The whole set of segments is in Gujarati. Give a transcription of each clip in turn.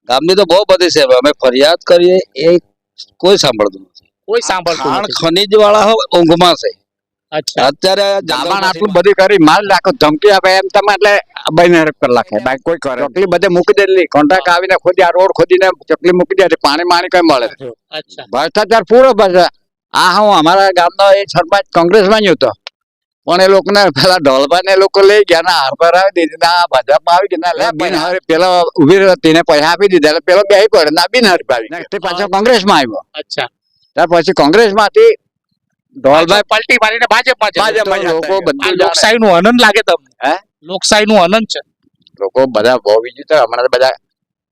ગામની તો બહુ બધી છે, અમે ફરિયાદ કરીએ એ કોઈ સાંભળતું નથી. કોઈ સાંભળતું ખાણ નથી. ખનીજ વાળા ઊંઘમાં છે. અચ્છા, અત્યારે દામણ આટલું બધી કરી માલ રાખો ધમકી આપે એમ તમે એટલે બને કરી નાખે બાકી કોઈ કરે ચકલી બધે મૂકી દેલી કોન્ટ્રાક્ટ આવીને ખોદી આ રોડ ખોદીને ચકલી મૂકી દે પાણી માણી કઈ મળે અચ્છા, ભ્રષ્ટાચાર પૂરો ભ્રષ્ટાચાર. આ હું અમારા ગામનો એ સરપંચ કોંગ્રેસમાં જ હતો પણ એ લોકોને પેલા ઢોલભાઈ ને એ લોકો લઈ ગયા ના હાર આવી દીધી ના ભાજપમાં આવી ગયા લે બિનહરી પેલા ઉભી હતી ને પૈસા આપી દીધા એટલે પેલો બેહી પડે ના બિનહરી આવી તે પાછો કોંગ્રેસમાં આવ્યો. અચ્છા. ત્યાર પછી કોંગ્રેસમાંથી ઢોલભાઈ પલટી મારીને ભાજપમાં ભાજપમાં લોકો બધું લોકશાહી નું આનંદ લાગે તમને? હે? લોકશાહી નું આનંદ છે. લોકો બધા બહુ બીજું તો હમણાં તો બધા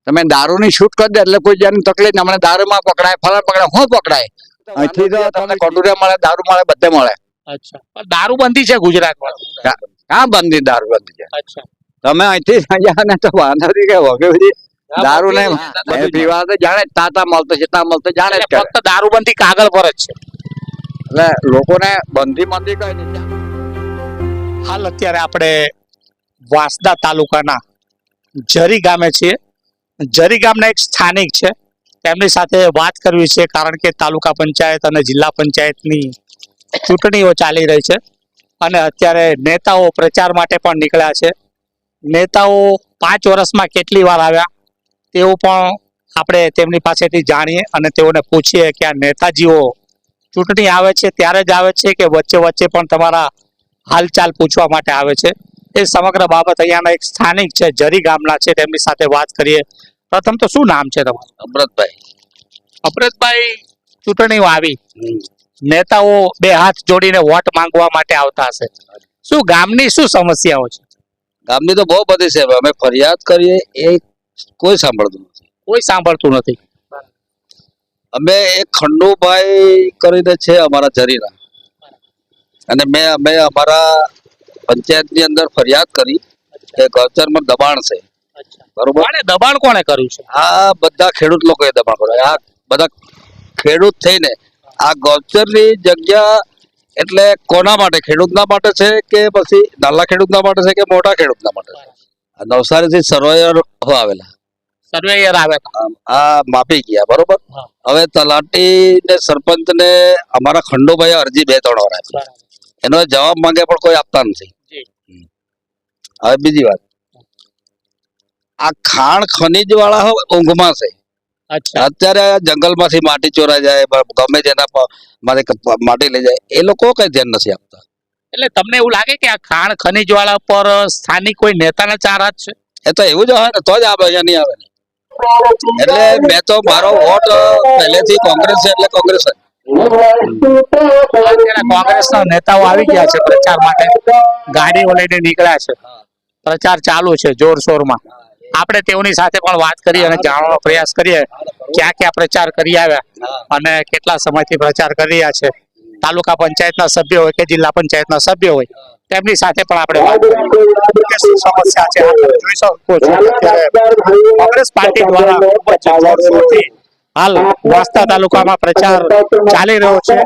તમે દારૂની છૂટ કરી દે એટલે કોઈ જાતની તકલીફ નહીં. હમણાં દારૂમાં પકડાય ફલાણ પકડાય શું પકડાય અહીંથી તો તમને કટોરા મળે દારૂ મળે બધે મળે. અચ્છા, પણ દારૂબંધી છે ગુજરાતમાં. ક્યાં બંધી દારૂ બંધી છે? અચ્છા, તમે અહીંથી જાઓ ને તો વાંધો નથી કે વગે બધી દારૂ ને બધું પીવા તો જાણે જ તાતા મળતો છે તા મળતો જાણે જ એટલે કરે. ફક્ત દારૂબંધી કાગળ પર જ છે. એટલે લોકોને બંધી મંદી કઈ નહીં. હાલ અત્યારે આપણે વાંસદા તાલુકાના જરી ગામે છીએ. જરી ગામના એક સ્થાનિક છે, તેમની સાથે વાત કરવી છે કારણ કે તાલુકા પંચાયત અને જિલ્લા પંચાયતની ચૂંટણીઓ ચાલી રહી છે અને અત્યારે નેતાઓ પ્રચાર માટે પણ નીકળ્યા છે. નેતાઓ 5 વર્ષમાં કેટલી વાર આવ્યા તેવું પણ આપણે તેમની પાસેથી જાણીએ અને તેઓને પૂછીએ કે આ નેતાજીઓ ચૂંટણી આવે છે ત્યારે જ આવે છે કે વચ્ચે વચ્ચે પણ તમારા હાલચાલ પૂછવા માટે આવે છે. એ સમગ્ર બાબત અહીંયાના એક સ્થાનિક છે, જરી ગામના છે, તેમની સાથે વાત કરીએ. પ્રથમ તો શું નામ છે તમારું? અમૃતભાઈ. અપરેશભાઈ, ચૂંટણીઓ આવી, નેતાઓ 2 હાથ જોડીને વોટ માંગવા માટે આવતા હશે. શું ગામની શું સમસ્યાઓ છે? ગામની તો બહુ બધી છે, અમે ફરિયાદ કરીએ એ કોઈ સાંભળતું નથી. કોઈ સાંભળતું નથી. અમે એક ખંડુભાઈ કરીને છે અમારા જરીના, અને અમે અમારા પંચાયતની અંદર ફરિયાદ કરી કે ગૌચરમાં દબાણ છે. બરોબર. દબાણ કોણે કર્યું છે? આ બધા ખેડૂત લોકોએ દબાણ કર્યું. આ બધા ખેડૂત થઈને આ ગૌચરની જગ્યા એટલે કોના માટે? ખેડૂતના માટે છે કે પછી નાના ખેડૂતના માટે છે કે મોટા ખેડૂતના માટે છે? નવસારીથી સર્વેયર આવેલા, સર્વેયર આવ્યા. આ માપી ગયા. બરોબર. હવે તલાટી ને સરપંચ ને અમારા ખંડુભાઈ અરજી 2-3 વાર આપી, એનો જવાબ માંગે પણ કોઈ આપતા નથી. હવે બીજી વાત, આ ખાણ ખનીજ વાળા ઊંઘમાં છે. અત્યારે જંગલમાંથી માટી ચોરાઈ જાય, ગમે તેના માટી લઈ જાય, એ લોકો કઈ ધ્યાન નથી આપતા. એટલે તમને એવું લાગે કે આ ખાણ ખનીજ વાળા પર સ્થાનિક કોઈ નેતાના 4 હાથ છે? એ તો એવું જ હોય ને, તો જ આવે, અહીંયા નહીં આવે ને. એટલે મેં તો મારો વોટ પહેલેથી કોંગ્રેસ છે એટલે કોંગ્રેસ જ. કોંગ્રેસના નેતાઓ આવી ગયા છે પ્રચાર માટે, ગાડીઓ લઈને નીકળ્યા છે, પ્રચાર ચાલુ છે જોરશોરમાં. આપણે તેઓની સાથે પણ વાત કરીએ અને જાણવાનો પ્રયાસ કરીએ ક્યાં ક્યાં પ્રચાર કરી આવ્યા અને કેટલા સમયથી પ્રચાર કરી રહ્યા છે. તાલુકા પંચાયતના સભ્ય હોય કે જિલ્લા પંચાયતના સભ્ય હોય, તેમની સાથે પણ આપણે વાત કરીએ કે શું સમસ્યા છે. જોઈ શકો છો અત્યારે કોંગ્રેસ પાર્ટી દ્વારા ખૂબ જ જોરશોરથી હાલ વાંસદા તાલુકામાં પ્રચાર ચાલી રહ્યો છે.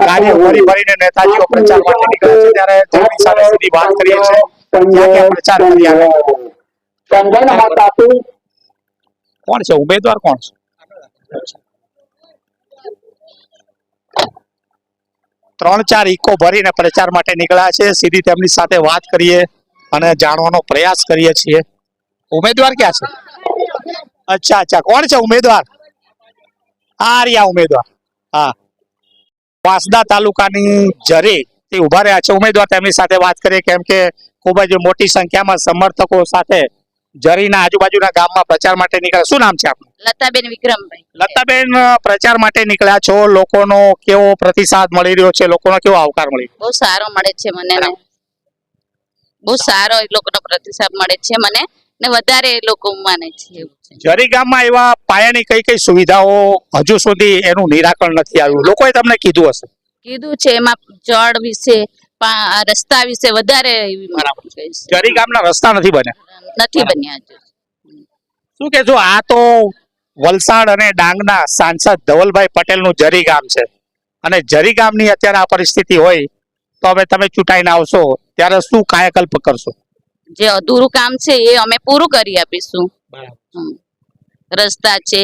ગાડીઓ ભરી ભરીને નેતાજીઓ પ્રચાર માટે નીકળ્યા છે, ત્યારે તેમની સાથે સીધી વાત કરીએ છીએ ક્યાં ક્યાં પ્રચાર કરી આવ્યા. કોણ છે ઉમેદવાર? કોણ છે? 3-4 ઇકો ભરીને પ્રચાર માટે નીકળ્યા છે. સીધી તેમની સાથે વાત કરીએ અને જાણવાનો પ્રયાસ કરીએ છીએ. ઉમેદવાર ક્યાં છે? અચ્છા અચ્છા, કોણ છે ઉમેદવાર? આ રહ્યા ઉમેદવાર. હા, વાંસદા તાલુકાની જરી તે ઉભા રહ્યા છે ઉમેદવાર. તેમની સાથે વાત કરીએ કેમ કે ખૂબ જ મોટી સંખ્યામાં સમર્થકો સાથે જરીના આજુબાજુના ગામમાં પ્રચાર માટે નીકળ્યા. શું નામ છે આપનું? લતાબેન વિક્રમભાઈ. લતાબેન, પ્રચાર માટે નીકળ્યા છો, લોકોનો કેવો પ્રતિસાદ મળી રહ્યો છે? લોકોનો કેવો આવકાર મળી રહ્યો? બહુ સારો મળે છે મને ને, બહુ સારો એ લોકોનો પ્રતિસાદ મળે છે મને ને, વધારે એ લોકો માને છે એવું છે. જરી ગામમાં એવા પાયાની કઈ કઈ સુવિધાઓ હજુ સુધી એનું નિરાકરણ નથી આવ્યું? લોકોએ તમને કીધું હશે. કીધું છે એમાં જળ વિશે, રસ્તા વિશે વધારે જરી ગામના રસ્તા નથી બન્યા. નથી બન્યા હજુ. શું કહેશો? આ તો વલસાડ અને ડાંગના સાંસદ ધવલભાઈ પટેલનું જરી ગામ છે અને જરી ગામની અત્યારે આ પરિસ્થિતિ હોય તો હવે તમે ચૂંટાઈને આવશો ત્યારે શું કાયાકલ્પ કરશો? જે અધૂરું કામ છે એ અમે પૂરું કરી આપીશું. રસ્તા છે,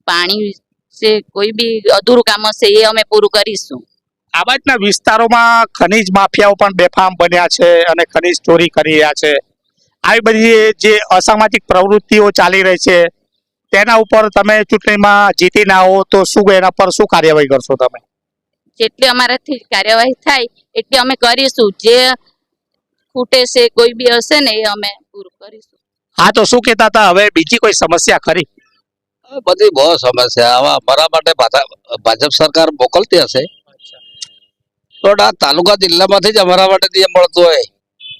પાણી છે, કોઈ બી અધૂરું કામ હશે એ અમે પૂરું કરીશું. આ બાજુના વિસ્તારોમાં ખનીજ માફિયાઓ પણ બેફામ બન્યા છે અને ખનીજ ચોરી કરી રહ્યા છે. આવી બધી જે અસામાજિક પ્રવૃત્તિઓ ચાલી રહી છે તેના ઉપર તમે ચૂંટણીમાં જીતીને આવો તો શું એના પર શું કાર્યવાહી કરશો તમે? જેટલી અમારાથી કાર્યવાહી થાય એટલી અમે કરીશું. જે ખૂટે છે કોઈ બી હશે ને એ અમે પૂરું કરીશું. હા, તો શું કહેતા હતા, હવે બીજી કોઈ સમસ્યા ખરી? બધી બહુ સમસ્યા આવા અમારા માટે ભાજપ સરકાર મોકલતી હશે પણ આ તાલુકા જિલ્લામાંથી જ અમારા માટે જે મળતું હોય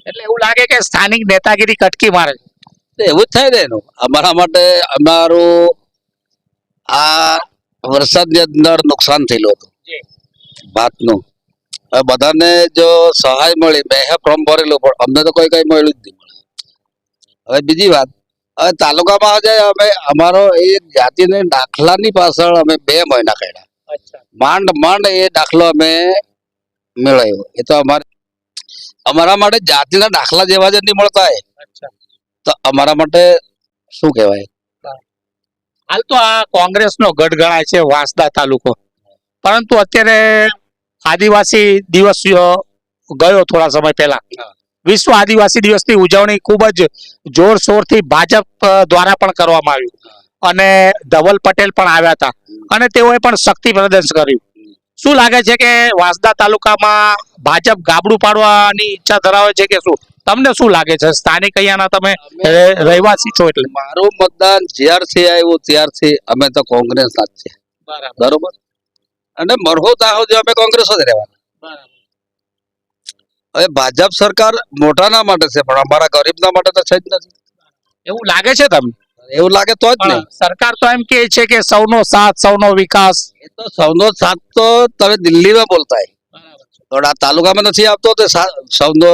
એટલે એવું લાગે કે સ્થાનિક નેતાગીરી કટકી મારે છે. તો એવું જ થાય ને એનું. અમારા માટે અમારું આ વરસાદની અંદર નુકસાન થયેલું હતું ભાતનું. હવે બધાને જો સહાય મળી, મેં ફોર્મ ભરેલું પણ અમને તો કોઈ કઈ મળ્યું જ નહીં. હવે બીજી વાત, હવે તાલુકામાં આજે અમે અમારો એ જાતિને દાખલાની પાછળ અમે 2 મહિના કાઢ્યા. માંડ એ દાખલો અમે મેળવ્યો. એ તો અમારા માટે જાતિના દાખલા જેવા જ નહીં મળતા હોય તો અમારા માટે શું કહેવાય. હાલ તો આ કોંગ્રેસનો ગઢ ગણાય છે વાંસદા તાલુકો, પરંતુ અત્યારે આદિવાસી દિવસ ગયો થોડા સમય પહેલા. વિશ્વ આદિવાસી દિવસની ઉજવણી ખૂબ જ જોરશોરથી ભાજપ દ્વારા પણ કરવામાં આવ્યું અને ધવલ પટેલ પણ આવ્યા હતા અને તેઓએ પણ શક્તિ પ્રદર્શન કર્યું. શું લાગે છે કે વાંસદા તાલુકામાં ભાજપ ગાબડું પાડવાની ઈચ્છા ધરાવે છે કે શું? તમને શું લાગે છે? સ્થાનિક અહીંયાના તમે રહેવાસી છો એટલે. મારું મતદાન જ્યારથી આવ્યું ત્યારથી અમે તો કોંગ્રેસના જ છે. બરોબર. અને મરહો ત્યાં સુધી અમે કોંગ્રેસ જ રહેવાના. હવે ભાજપ સરકાર મોટાના માટે છે પણ અમારા ગરીબના માટે તો છે જ નથી. એવું લાગે છે તમને? એવું લાગે તો જ નહીં. સરકાર તો એમ કે છે કે સૌનો સાથ, સૌનો વિકાસ. એ તો સૌનો સાથ તો તમે દિલ્હીમાં બોલતા પણ આ તાલુકામાં નથી આવતો. તો સૌનો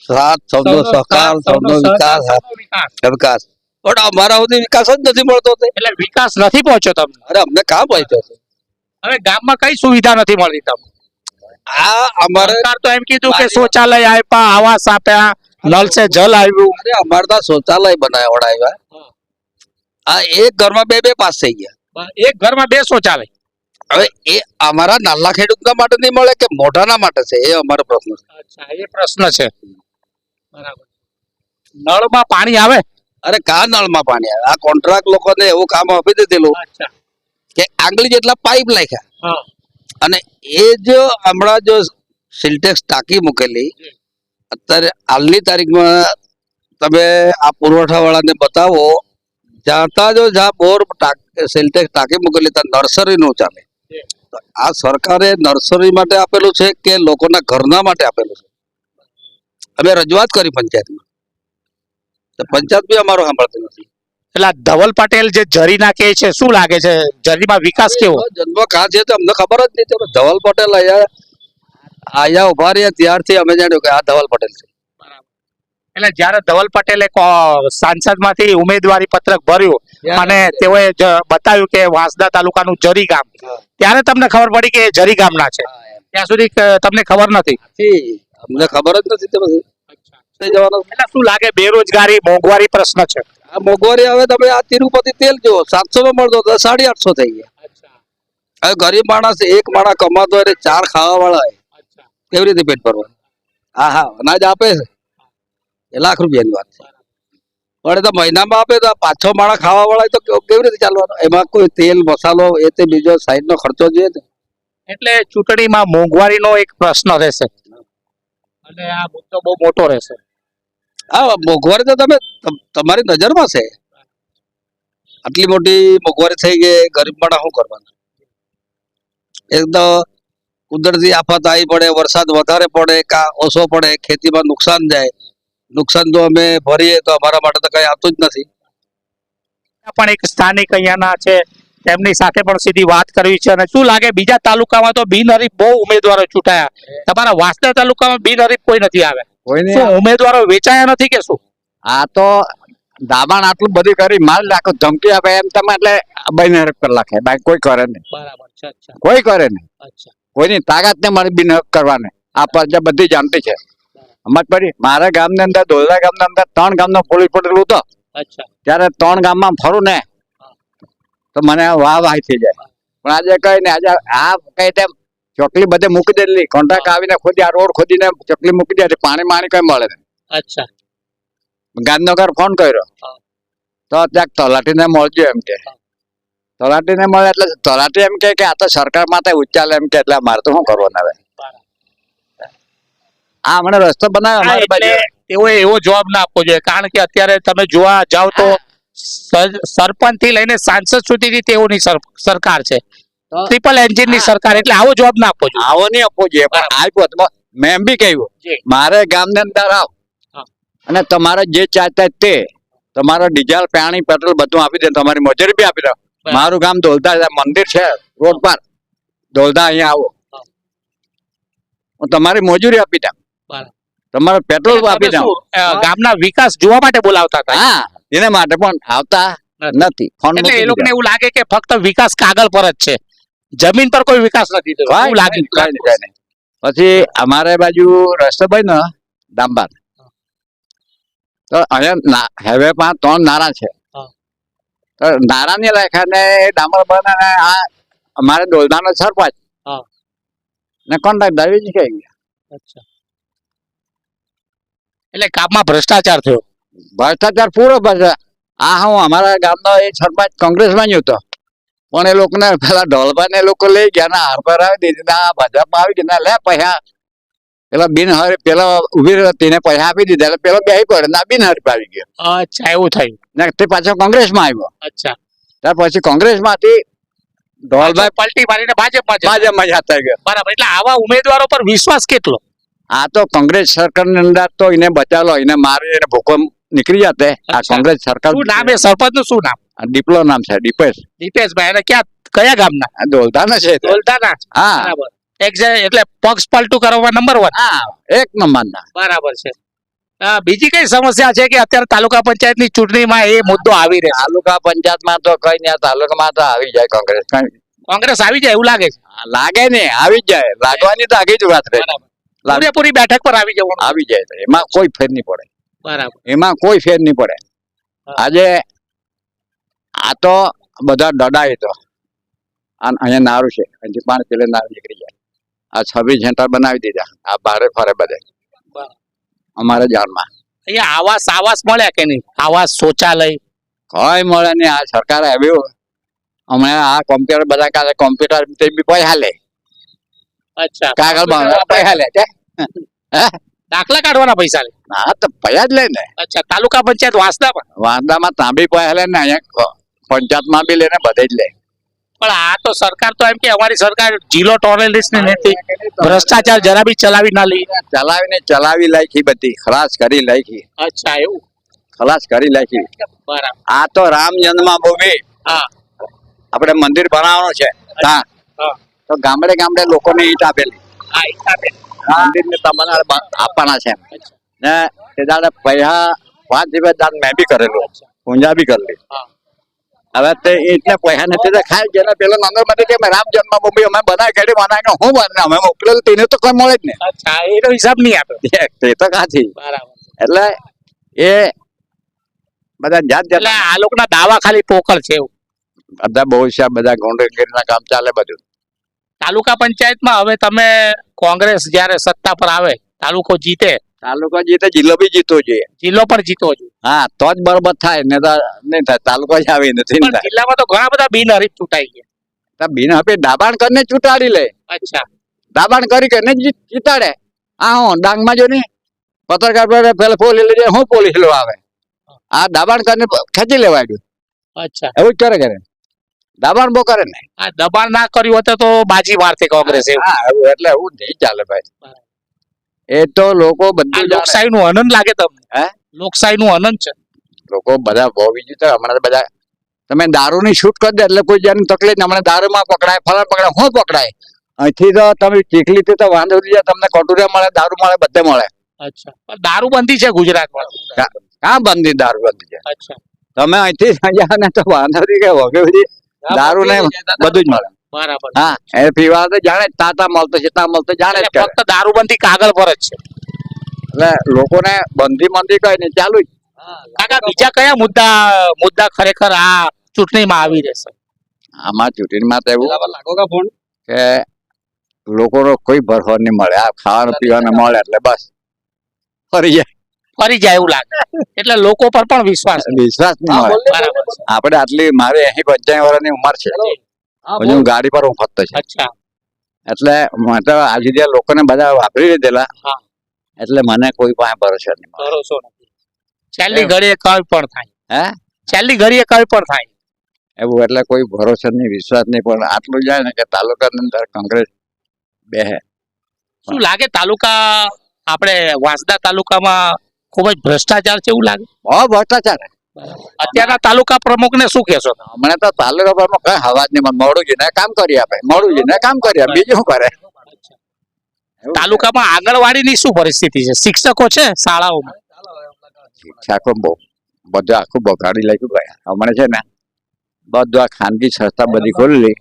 સાથ, સૌનો સહકાર, સૌનો વિકાસ. વિકાસ પણ અમારા સુધી વિકાસ જ નથી મળતો. એટલે વિકાસ નથી પહોંચ્યો તમને? અરે અમને કામ પહોંચ્યો છે. હવે ગામમાં કઈ સુવિધા નથી મળતી તમને? આ અમારે સરકાર તો એમ કીધું કે શૌચાલય આપ્યા, આવાસ આપ્યા, નળ સે જલ આવ્યું. અરે અમારે તો શૌચાલય બનાવ્યા. આ એક ઘરમાં 2 પાસ થઈ ગયા. એક ઘરમાં 2 શૌચાલય. હવે એ અમારા નાના ખેડૂતના માટે નહીં મળે કે મોટાના માટે છે, એ અમારો પ્રશ્ન છે. અચ્છા, એ પ્રશ્ન છે. બરાબર. નળમાં પાણી આવે? અરે કા નળમાં પાણી આવે? આ કોન્ટ્રાક્ટ લોકોને એવું કામ આપી દીધેલું કે આંગળી જેટલા પાઇપ નાખ્યા અને એ જો હમણાં જો સિલ્ટેક્સ ટાંકી મૂકેલી અત્યારે હાલની તારીખમાં તમે આ પુરવઠા વાળાને બતાવો, જ્યાં બોર સિલ્ટેક્સ ટાંકી મૂકેલી ત્યાં નર્સરીનું ચાલે. આ સરકારે નર્સરી માટે આપેલું છે કે લોકોના ઘરના માટે આપેલું છે? અમે રજૂઆત કરી પંચાયતમાં, પંચાયત બી અમારો સાંભળતી નથી. એટલે ધવલ પટેલ જે જરી નાખે છે, શું લાગે છે જરીમાં વિકાસ કેવો? જન્મ કાં છે તો અમને ખબર જ નહીં. ધવલ પટેલ અહીંયા ઉભા રહ્યા ત્યારથી અમે જાણ્યું કે આ ધવલ પટેલ છે. એટલે જયારે ધવલ પટેલે સાંસદમાંથી ઉમેદવારી પત્રક ભર્યું અને તેઓએ બતાવ્યું કે વાંસદા તાલુકાનું જરી ગામ, ત્યારે તમને ખબર પડી કે જરી ગામના છે. ત્યાં સુધી તમને ખબર નથી? અમને ખબર જ નથી. એટલે શું લાગે, બેરોજગારી, મોંઘવારી પ્રશ્ન છે? આ મોંઘવારી હવે તમે આ તિરુપતિ તેલ જો 700 માં મળતો તો 850 થઈ ગયા. હવે ગરીબ માણસ, એક માણસ કમાતો હોય 4 ખાવા વાળા હોય, કેવી રીતે પેટ ભરવાનું? હા, અનાજ આપે છે એ લાખ રૂપિયાની વાત છે પણ એ તો મહિનામાં આપે તો 5-6 માણસ ખાવા વાળા તો કેવી રીતે ચાલવાનું? એમાં કોઈ તેલ મસાલો એ તે બીજો સાઈડનો ખર્ચો જોઈએ ને. એટલે ચૂંટણીમાં મોંઘવારીનો એક પ્રશ્ન રહેશે અને આ મુદ્દો બહુ મોટો રહેશે. હા, મોંઘવારી તો તમારી નજરમાં છે. આટલી મોટી મોંઘવારી થઈ ગઈ, ગરીબ માણસ શું કરવાનું? એક તો કુદરતી આફત આવી પડે, વરસાદ વધારે પડે કા ઓછો પડે, ખેતીમાં નુકસાન જાય. નુકસાન તો અમે ભરીએ તો અમારા માટે તો કઈ આવતું જ નથી. પણ એક સ્થાનિક અહીંયાના છે, તેમની સાથે પણ સીધી વાત કરવી છે. અને શું લાગે, બીજા તાલુકામાં તો બિનહરીફ બહુ ઉમેદવારો ચૂંટાયા, તમારા વાંસદા તાલુકામાં બિનહરીફ કોઈ નથી આવ્યા? શું ઉમેદવારો વેચાયા નથી કે શું? આ તો દાબાણ આટલું બધું કરી માલ રાખો, ધમકી આપે એમ તમે એટલે બિનહરીફ કરી નાખે. બાકી કોઈ કરે નહીં. બરાબર છે. અચ્છા, કોઈ કરે નહીં. અચ્છા. કોઈની તાકાત ને મારી બિનહરીફ કરવાની આ પ્રજા બધી જાણતી છે. સમજ પડી? મારા ગામની અંદર, દોલડા ગામની અંદર 3 ગામનો પોલીસ પટેલું હતો. અચ્છા. ત્યારે 3 ગામમાં ફરું ને તો મને વાહ વાહ થઈ જાય. પણ આજે કઈ ને આજે આ કઈ તેમ ચોકલી બધે મૂકી દેલી, કોન્ટ્રાક્ટ આવીને ખોદી આ રોડ ખોદીને ચોકલી મૂકી દે, પાણી માણી કઈ મળે નહીં. અચ્છા ગાંધીનગર ફોન કર્યો તો ત્યાં તલાટીને મળજો એમ કે. તલાટીને મળે એટલે તલાટી એમ કે આ તો સરકાર માટે ઉચ્ચાલે એમ કે, એટલે મારે તો શું કરવાનું હવે. આ હમણાં રસ્તો બનાવ્યો અમારી બાજુ. તેઓએ એવો જવાબ ના આપવો જોઈએ, કારણ કે અત્યારે તમે જોવા જાવ તો સરપંચ થી લઈને સાંસદ સુધીની તેઓની સરકાર છે, ટ્રિપલ એન્જિન ની સરકાર, એટલે આવો જવાબ ના આપવો જોઈએ. આવો નહીં આપવો જોઈએ, પણ આપ્યો તો મેં એમ બી કહ્યું મારે ગામની અંદર આવ અને તમારે જે ચાહતા તે તમારો ડીઝલ પાણી પેટ્રોલ બધું આપી દે, તમારી મજૂરી બી આપી દો. મારું ગામ ધોલધા મંદિર છે રોડ પર, ધોલધા અહીંયા આવો હું તમારી મજૂરી આપી દઉં, તમારો પેટ્રોલ આપી દઉં. ગામના વિકાસ જોવા માટે બોલાવતા હતા. હા, એના માટે પણ આવતા નથી. ફોન એટલે એ લોકોને એવું લાગે કે ફક્ત વિકાસ કાગળ પર જ છે, જમીન પર કોઈ વિકાસ નથી થયો એવું લાગે. પછી અમારે બાજુ રસ્તો બન્યો ડાંબર, તો અહીંયા હાઈવે પર 3 નારા છે. તો નારાની લેખાને ડાંબર બને આ અમારે દોલધાનો સરપંચ ને કોન્ટ્રાક્ટ દાવી કઈ ગયા. એટલે કામમાં ભ્રષ્ટાચાર થયો. ભ્રષ્ટાચાર પૂરો પડશે. આ હું અમારા ગામનો એ સરપંચ કોંગ્રેસમાં જ હતો, પણ એ લોકોને પેલા ઢોલભાઈ ને લોકો લઈ ગયા ને હાર આવી દીધી, ના ભાજપમાં આવી ગયા, લે પૈસા પેલા બિનહરી પેલા ઉભી તેને પૈસા આપી દીધા, એટલે પેલો બે પડે ના બિનહરી આવી ગયો. અચ્છા એવું થયું ને તે પાછો કોંગ્રેસમાં આવ્યો. અચ્છા ત્યાર પછી કોંગ્રેસમાંથી ઢોલભાઈ પલટી મારીને ભાજપમાં જતા ગયા. બરાબર. એટલે આવા ઉમેદવારો પર વિશ્વાસ કેટલો? આ તો કોંગ્રેસ સરકારની અંદર તો એને બચાલો, એને મારી એને ભૂકો નીકળી જતે. આ કોંગ્રેસ સરકાર. શું નામ એ સરપંચ નું શું નામ? દીપલો નામ છે, દીપેશભાઈ. અને કયા ગામના? દોલધાના છે. દોલધાના. હા બરાબર. એટલે પક્ષ પલટું કરવા નંબર 1. હા, 1 નંબરના. બરાબર છે. બીજી કઈ સમસ્યા છે કે અત્યારે તાલુકા પંચાયતની ચૂંટણીમાં એ મુદ્દો આવી રહે? તાલુકા પંચાયતમાં તો કઈ નહીં, તાલુકામાં તો આવી જાય કોંગ્રેસ. કોંગ્રેસ આવી જાય એવું લાગે છે? લાગે ને આવી જાય, લાગવાની તો આગળ જ વાત રહે. પૂરેપૂરી બેઠક પર આવી જવાનું. આવી જાય તો એમાં કોઈ ફેર નહીં પડે. બરાબર. એમાં કોઈ ફેર નહીં પડે. આજે આ તો બધા ડડાય તો અહીંયા નારું છે, અહીંથી 5 કિલો નારું નીકળી જાય. આ 26 સેન્ટર બનાવી દીધા, આ બારે ફરે બધે અમારે જાણમાં. અહીંયા આવાસ મળ્યા કે નહીં? આવાસ, શૌચાલય કઈ મળે નહીં. આ સરકારે આવ્યું હમણાં, આ કોમ્પ્યુટર બધા કાલે કોમ્પ્યુટર બી પૈસા લે. અચ્છા, કાગળ પૈસા લે છે. દાખલા કાઢવાના પૈસા લે? હા, તો પૈસા જ લે ને. અચ્છા, તાલુકા પંચાયત વાંસદામાં? વાંદામાં તાંબી પૈસા લે ને, અહીંયા પંચાયતમાં બી લે ને, બધે જ લે. પણ આ તો સરકાર તો એમ કે અમારી સરકાર ઝીરો ટોલરન્સ ની નથી, ભ્રષ્ટાચાર જરા બી ચલાવી ના લઈ. ચલાવી લાયકી બધી ખલાસ કરી લાયકી. અચ્છા એવું? ખલાસ કરી લાયકી. બરાબર. આ તો રામ જન્મભૂમિ આપણે મંદિર બનાવવાનું છે, તો ગામડે ગામડે લોકોને ઈંટ આપેલી, મંદિર ને તમને આપવાના છે ને. તે દાડે પૈસા 5 દિવસ મેં બી કરેલું, પૂંજા બી કરેલી. હવે તે ઈંટને પૈસા નથી તો ખાય જેને પેલો નંબર માંથી કે રામ જન્મભૂમિ અમે બનાવી કાઢી બનાવીને હું બને અમે મોકલેલું, તેને તો કોઈ મળે જ નહીં. અચ્છા, એનો હિસાબ નહીં આપે. તે તો કાથી. એટલે એ બધા જાત જાત. એટલે આ લોકોના દાવા ખાલી પોકળ છે એવું? બધા બહુ છે, બધા ગોંડલગીરીના કામ ચાલે બધું. તાલુકા પંચાયતમાં હવે તમે કોંગ્રેસ જયારે સત્તા પર આવે, તાલુકો જીતે, તાલુકો જીતે, જિલ્લો બી જીતવો જોઈએ. જિલ્લો પણ જીતવો જોઈએ. હા, તો જ બરોબર થાય, ને તો નહીં થાય. તાલુકો જ આવી નથી. જિલ્લામાં તો ઘણા બધા બિનહરીફ ચૂંટાઈ ગયા. બિન હવે દાબાણ કરીને ચૂંટાડી લે. અચ્છા, દાબાણ કરીને જીતાડે. આ હું ડાંગમાં જો ને પત્રકાર પેલા પોલીસ લેજે, હું પોલીસ લો આવે. આ દાબાણ કરીને ખેંચી લેવાય. અચ્છા, એવું જ કરે દાબાણ બહુ કરે ને. આ દબાણ ના કર્યું હોત તો બાજી મારતે કોંગ્રેસ. એટલે એવું નહીં ચાલે ભાઈ. એ તો લોકો બધું લોકશાહી નું આનંદ લાગે તમને? હે, લોકશાહી નું આનંદ છે. લોકો બધા બહુ બીજું તો હમણાં બધા તમે દારૂ ની છૂટ કરી દે એટલે કોઈ જાની તકલીફ. હમણાં દારૂમાં પકડાય, ફલાણ પકડાય, હું પકડાય. અહીંથી તો તમે ચીખલી થી તો વાંધો નહીં, તમને કટોરિયા મળે, દારૂ મળે, બધે મળે. અચ્છા, દારૂ બંધી છે ગુજરાતમાં? ક્યાં બંધી? દારૂ બંધી છે. અચ્છા, તમે અહીંથી જાઓ ને તો વાંધો નહીં, કે વગે બધી દારૂ ને બધું જ મળે. બરાબર. હા, એ પીવા તો જાણે તાતા મળતો છે, તા મળતો જાણે. ફક્ત દારૂબંધી કાગળ પર જ છે. એટલે લોકોને બંધી કઈ નહીં, ચાલુ જ. કાકા, બીજા કયા મુદ્દા ખરેખર આ ચૂંટણીમાં આવી રહેશે? આમાં ચૂંટણીમાં તો એવું લાગો કા ફોન કે લોકોનો કોઈ ભરસો નહીં મળે. આ ખાવાનું પીવાનું મળે એટલે બસ ફરી જાય. ફરી જાય એવું લાગે એટલે લોકો પર પણ વિશ્વાસ નથી. વિશ્વાસ નહીં મળે. બરાબર છે. આપણે આટલી મારે 80-85 વર્ષની ઉંમર છે, હજુ હું ગાડી પર હું ફરતો છે, અચ્છા એટલે મેં તો આ જગ્યાએ લોકોને બધા વાપરી લીધેલા, હા. એટલે મને કોઈ પાસે ભરોસો નહીં મળે. ભરોસો નથી. છેલ્લી ઘડીએ કઈ પણ થાય. હે છેલ્લી ઘડીએ કઈ પણ થાય. એવું એટલે કોઈ ભરોસો નહીં, વિશ્વાસ નહીં. પણ આટલું જાય ને કે તાલુકાની અંદર કોંગ્રેસ બેહે. શું લાગે તાલુકા આપણે વાંસદા તાલુકામાં ખૂબ જ ભ્રષ્ટાચાર છે એવું લાગે? બહુ ભ્રષ્ટાચાર. અત્યારના તાલુકા પ્રમુખને શું કહેશો તમે? હમણાં તો તાલુકા પર કઈ હવા જ નહીં. મોડું જઈને કામ કરી આપે, મોડું જઈને કામ કરી આપે, બીજું શું કરે? તાલુકામાં આંગણવાડીની શું પરિસ્થિતિ છે? શિક્ષકો છે શાળાઓમાં? શિક્ષકો બહુ બધું આખું બગાડી લાગ્યું ભાઈ. હમણાં છે ને બધું આ ખાનગી સંસ્થા બધી ખોલી,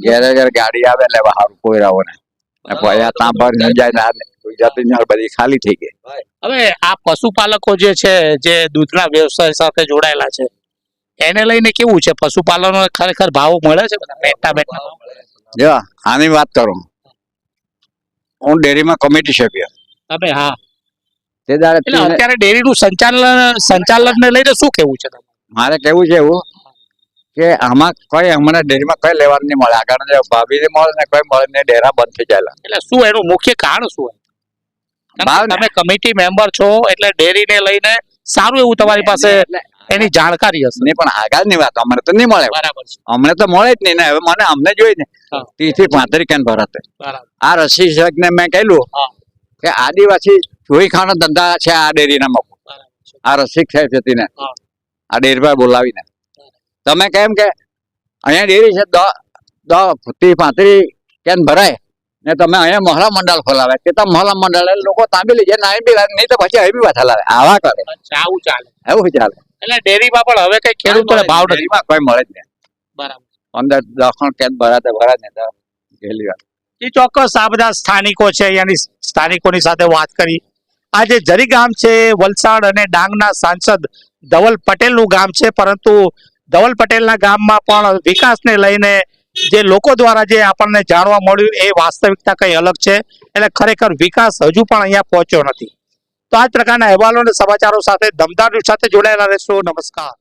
ઘેરે ઘેર ગાડી આવે લેવા સારું કોયરાઓને, પછી આ ત્યાં ભર જાય ને ગુજરાતી બધી ખાલી થઈ ગઈ. હવે આ પશુપાલકો જે છે, જે દૂધના વ્યવસાય સાથે જોડાયેલા છે, એને લઈને કેવું છે? પશુપાલનો ખરેખર ભાવ મળે છે? બેઠા બેઠા જો આની વાત કરું, હું ડેરીમાં કમિટી સભ્ય. તમે હા, તે દાડે એટલે અત્યારે ડેરીનું સંચાલનને લઈને શું કેવું છે? મારે કેવું છે એવું કે આમાં કઈ હમણાં ડેરીમાં કઈ લેવાનું નહીં મળે. આગળ ભાભીને મળે ને કઈ મળે ને, ડેરા બંધ થઈ જાય. એટલે શું એનું મુખ્ય કારણ શું? તમે કમિટી મેમ્બર છો એટલે ડેરીને લઈને સારું એવું તમારી પાસે એની જાણકારી હશે. નહીં પણ આગળની વાત અમને તો નહીં મળે. બરાબર છે. અમને તો મળે જ નહીં ને. હવે મને અમને જોઈ ને હા. 30 થી 35 કેન ભરાતે. બરાબર. આ રસી ને મેં કહેલું હા. કે આદિવાસી ચોરી ખાવાનો ધંધા છે આ ડેરીના માં. બરાબર છે. આ રસિક સાહેબ હતી ને હા. આ ડેરી પર બોલાવીને તમે કેમ કે અહીંયા ડેરી છે 30-35 કેન ભરાય ને તમે અહીંયા મહોલ્લા મંડળ ખોલાવે કે તમે મહોલ્લા મંડળ લોકો તાંબી લઈ જાય ના બી નહીં તો પછી અહીં બી વાત હલાવે. આવા કરે. અચ્છા, આવું ચાલે. એવું ચાલે. એટલે ડેરીમાં પણ હવે કઈ ખેડૂતોને ભાવ નથી. ડેરીમાં કોઈ મળે જ નહીં. બરાબર. અંદર 10 કેન ભરાતે ભરાય ને તો ગયેલી વાત. એ ચોક્કસ આ બધા સ્થાનિકો છે, અહીંયાની સ્થાનિકોની સાથે વાત કરી. આ જે જરી ગામ છે, વલસાડ અને ડાંગના સાંસદ ધવલ પટેલનું ગામ છે, પરંતુ ધવલ પટેલના ગામમાં પણ વિકાસને લઈને જે લોકો દ્વારા જે આપણને જાણવા મળ્યું એ વાસ્તવિકતા કઈ અલગ છે. એટલે ખરેખર વિકાસ હજુ પણ અહીંયા પહોંચ્યો નથી. તો આ જ પ્રકારના અહેવાલો અને સમાચારો સાથે દમદાર ન્યૂઝ સાથે જોડાયેલા રહેશો. નમસ્કાર.